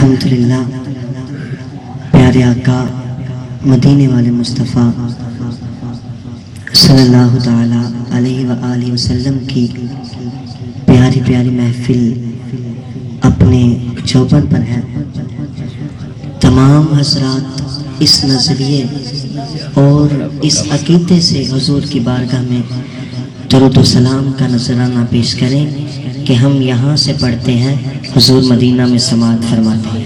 الحمدللہ پیارے آقا مدینے والے مصطفیٰ صلی اللہ تعالیٰ علیہ وآلہ وسلم کی پیاری پیاری محفل اپنے چوپن پر ہے۔ تمام حضرات اس نظریے اور اس عقیدے سے حضور کی بارگاہ میں درود و سلام کا نذرانہ پیش کریں کہ ہم یہاں سے پڑھتے ہیں، حضور مدینہ میں سماعت فرماتے ہیں۔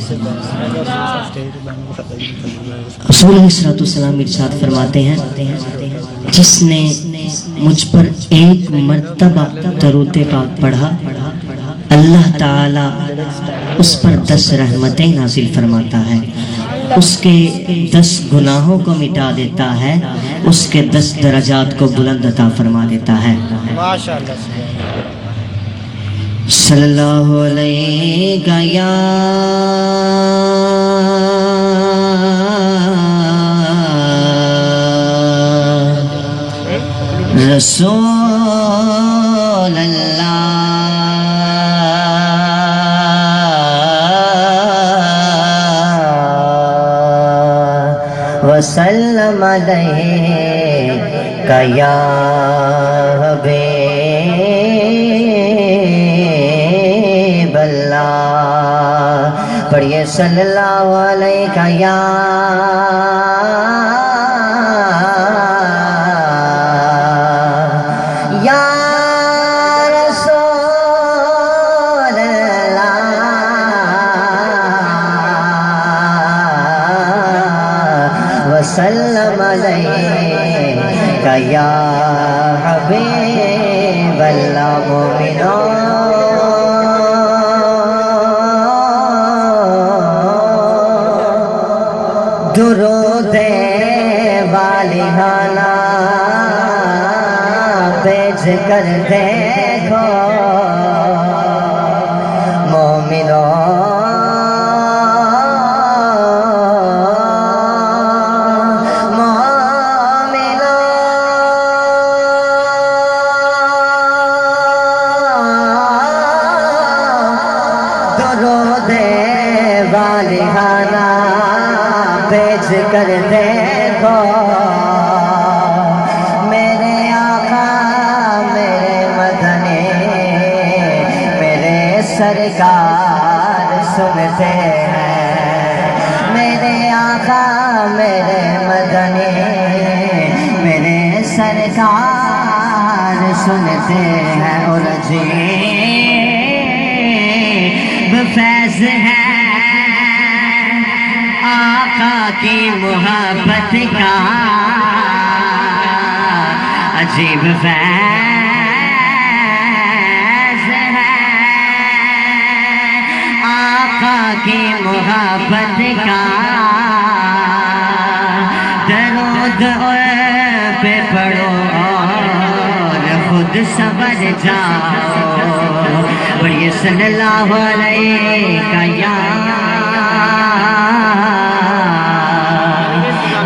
حضور علیہ السلام ارشاد فرماتے ہیں، جس نے مجھ پر ایک مرتبہ درود پاک پڑھا، اللہ تعالیٰ اس پر 10 رحمتیں نازل فرماتا ہے، اس کے 10 گناہوں کو مٹا دیتا ہے، اس کے 10 درجات کو بلند عطا فرما دیتا ہے۔ صلی اللہ علیہ یا رسول اللہ وسلم علیہ یا حبیب اللہ، پڑھئے صلی اللہ علیہ یا وسلم علیہ یا حبیب اللہ۔ مومنون درود والہانہ بھیج کر دیکھو، مومنون والہانہ بھیج کر دیکھو، میرے آقا میرے مدنی میرے سرکار سنتے ہیں، میرے آقا میرے مدنی میرے سرکار سنتے ہیں، اور عجیب فیض ہے آقا کی محبت کا، عجیب فیض ہے آقا کی محبت کا، درود پہ پڑھو اور خود سمجھ جاؤ، پڑھئے صلی اللہ علیہ یا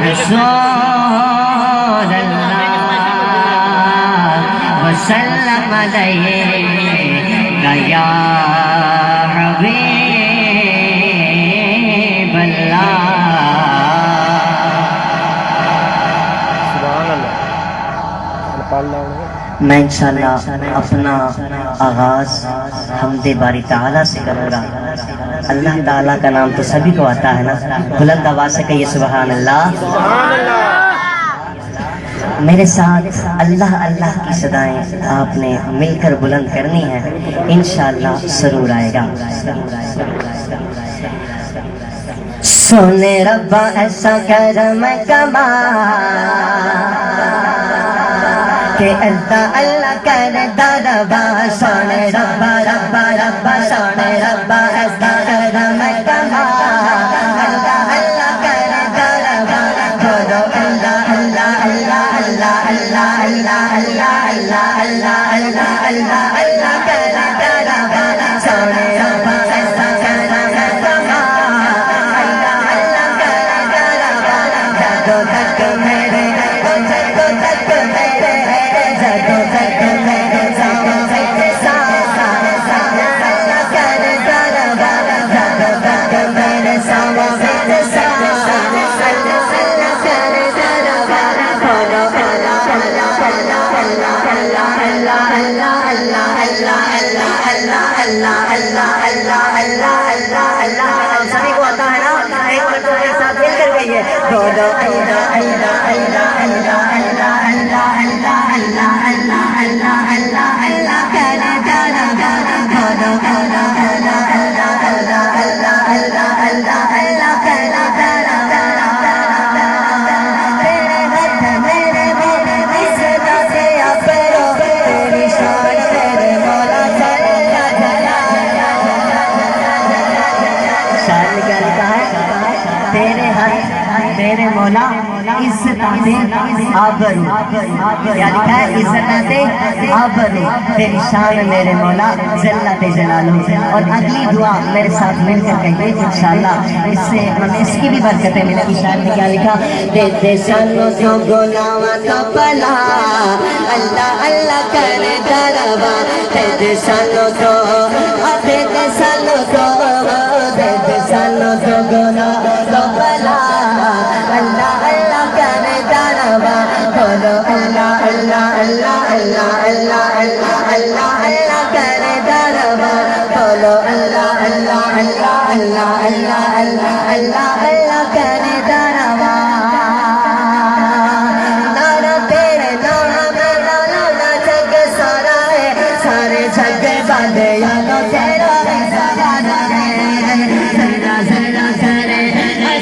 رسول اللہ وسلم علیہ یا حبیب اللہ۔ میں انشاءاللہ اپنا آغاز حمد باری تعالیٰ سے کروں گا۔ اللہ تعالیٰ کا نام تو سبھی کو آتا ہے نا، بلند آواز سے کہیے سبحان اللہ۔ میرے ساتھ اللہ اللہ کی صدائیں آپ نے مل کر بلند کرنی ہے، انشاءاللہ سرور آئے گا۔ سونے ربا ایسا کرم کما کہ اللہ اللہ کرتا ربا، سونے ربا ربا ربا سونے ربا ایسا کرم کما، اللہ اللہ کرتا ربا، بولو اللہ اللہ اللہ اللہ اللہ اللہ اللہ اللہ اللہ اللہ اللہ کرتا ربا، سونے ربا ایسا کرم کما، اللہ اللہ کرتا ربا، جدوں تک میرے جدوں تک میرے جدوں تک میرے جدوں تک سارا اللہ کرتا ربا، اللہ اللہ اللہ اللہ اللہ اللہ ہم سبھی کو آتا ہے نا ایک مرتبہ ایک ساتھ مل کر گئی ہے بولو اللہ اللہ اللہ اللہ اللہ اللہ اللہ اللہ اللہ اللہ اللہ اللہ کرے دربا بولو اللہ اللہ اللہ اللہ اللہ اللہ اللہ اللہ کرے دربا تیرے ہاتھ میرے مولا اس داسے اپرو تیری شان تیرے مولا چلا شان کیا لکھا ہے تیرے ہاتھ میرے مولا عزت آبرو کیا لکھا ہے عزت آبرو تیری شان میرے مولا ذلت جلالہ اور اگلی دعا میرے ساتھ مل کر کہیے انشاءاللہ اس سے ہمیں اس کی بھی برکتیں ملیں گی شاعر نے کیا لکھا دیتے سنو تو گناہ تو پلا اللہ اللہ کرے دربا دیتے سنو تو دیتے سنو تو دیتے سنو تو گناہ تو پلا اللہ اللہ کرے دربا بولو اللہ اللہ اللہ اللہ اللہ اللہ اللہ اللہ کرے دربا بولو اللہ اللہ اللہ اللہ اللہ اللہ اللہ اللہ کرے دربا نارا تیرے نام میں لانا جگ سارا ہے سارے جگ بادے یادو تیرا ہے سارا ہے ذرا ذرا کرے ذرا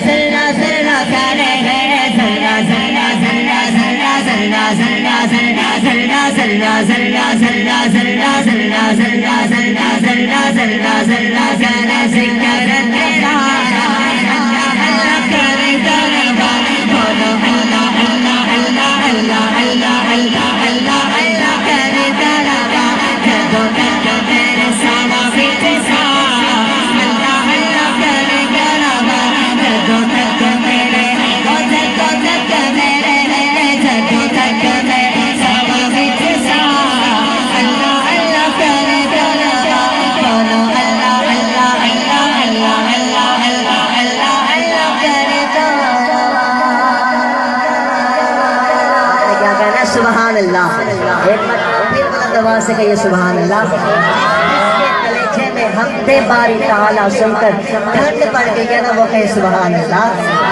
ذرا کرے ذرا ذرا ذرا ذرا ذرا ذرا ذرا ذرا ذرا ذرا ذرا ذرا ذرا ذرا ذرا ذرا ذرا ذرا ذرا ذکر تیرا اللہ اللہ کرے دربا بولو اللہ اللہ اللہ اللہ اللہ اللہ اللہ اللہ کرے دربا کدو کدو تیرے ساما بچ سا اللہ اللہ کرے دربا کدو کدو میرے جدو تک میرے جدو تک میرے ساما بچ سا اللہ اللہ کرے دربا بولو اللہ اللہ اللہ اللہ اللہ اللہ اللہ اللہ کرے دربا کیا کہنا سبحان اللہ ایک مرتبہ پھر بلند آواز سے کہیے سبحان اللہ کلیجے میں حمد باری تعالیٰ سن کر ٹھنڈ پڑ گئی ہے نا وہ کہے سبحان اللہ